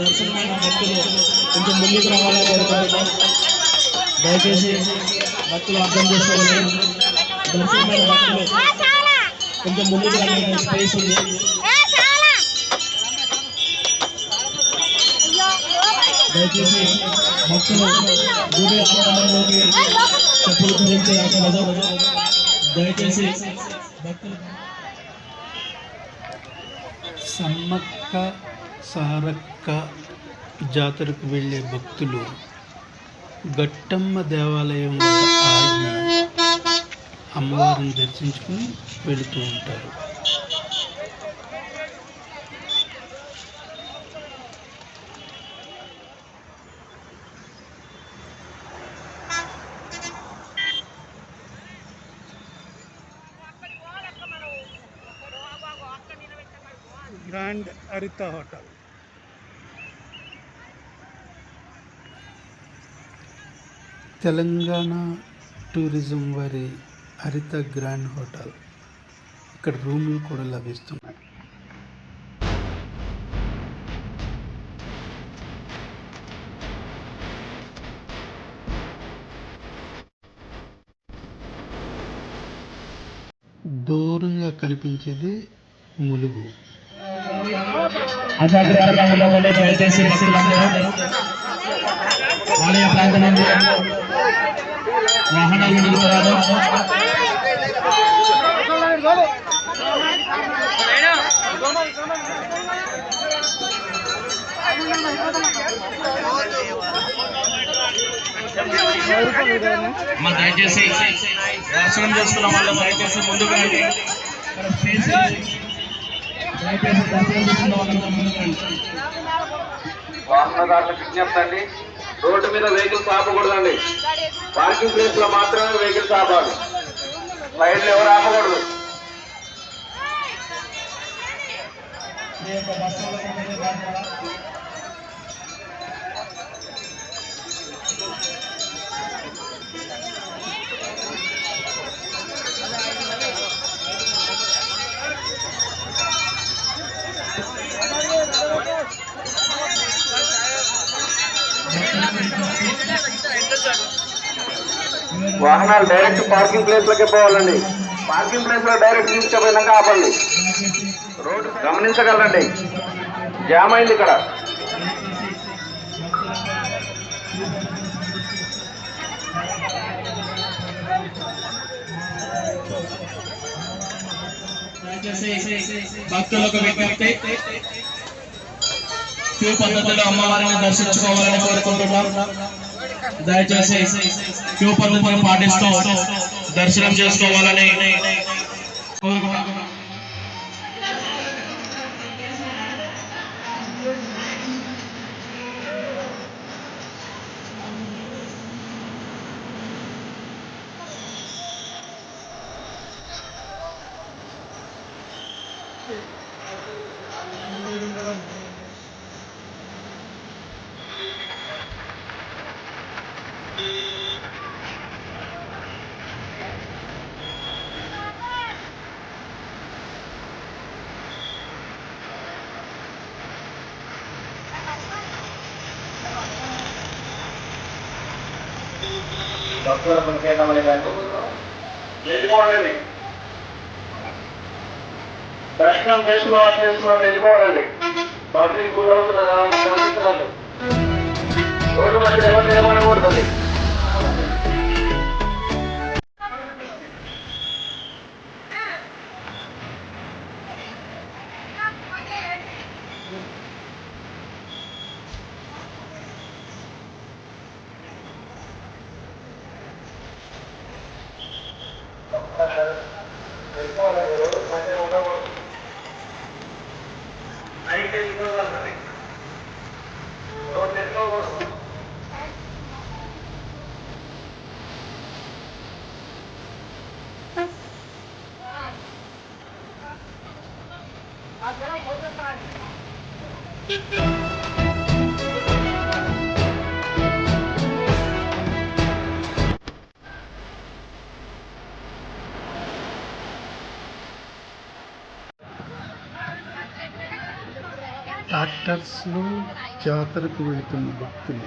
దర్శనమైన భక్తులు కొంచెం ముందుకు రావాలని కోరుకుంటున్నాం. దయచేసి భక్తులు అర్థం చేసుకోవాలి. దర్శనమైన భక్తులు కొంచెం ముందుకు రావడానికి స్పేస్ ఉంది. దయచేసి భక్తులు దూరేశ్వరంలోకి చెప్పులు ధరించి రాకూడదు. దయచేసి భక్తులు సమ్మక్క సారక్క జాతరకు వెళ్ళే భక్తులు గట్టమ్మ దేవాలయం ఆగి అమ్మవారిని దర్శించుకుని వెళుతూ ఉంటారు. గ్రాండ్ హరిత హోటల్ తెలంగాణ టూరిజం వారి హరిత గ్రాండ్ హోటల్. ఇక్కడ రూములు కూడా లభిస్తున్నాయి. దూరంగా కనిపించేది ములుగు. దయచేసి ఆలయ ప్రాంతం నుండి వాహనాలు నిలుపుతారు. దయచేసి దర్శనం చేసుకున్న వాళ్ళు దయచేసి ముందుకు రండి. వాహనదారుల విజ్ఞప్తి అండి, రోడ్డు మీద వెహికల్స్ ఆపకూడదండి. పార్కింగ్ ప్లేస్ లో మాత్రమే వెహికల్స్ ఆపాలి. సైడ్ లో ఎవరు ఆపకూడదు. వాహనాలు డైరెక్ట్ పార్కింగ్ ప్లేస్ లోకే పోవాలండి. పార్కింగ్ ప్లేస్ లో డైరెక్ట్ తీసుకుపోయినాక ఆపండి. రోడ్డు గమనించగలరండి, జామ్ అయింది ఇక్కడ. భక్తులకు విజ్ఞప్తి, క్యూ పద్ధతిలో అమ్మవారిని దర్శించుకోవాలని కోరుకుంటున్నాం. దయచేసి క్యూ పద్ధతిని పాటిస్తూ దర్శనం చేసుకోవాలని కోరుకుంటున్నాం. భక్తుల సంకేతమైనది వెళ్ళిపోవాలండి. దర్శనం చేసుకోవాలని వెళ్ళిపోవాలండి. పబ్లిక్ గురవుతున్నారు. రోడ్డు మధ్య ఎవరు నిలబడకూడదండి. ట్రాక్టర్స్లో జాతరకు వెళుతున్న భక్తులు.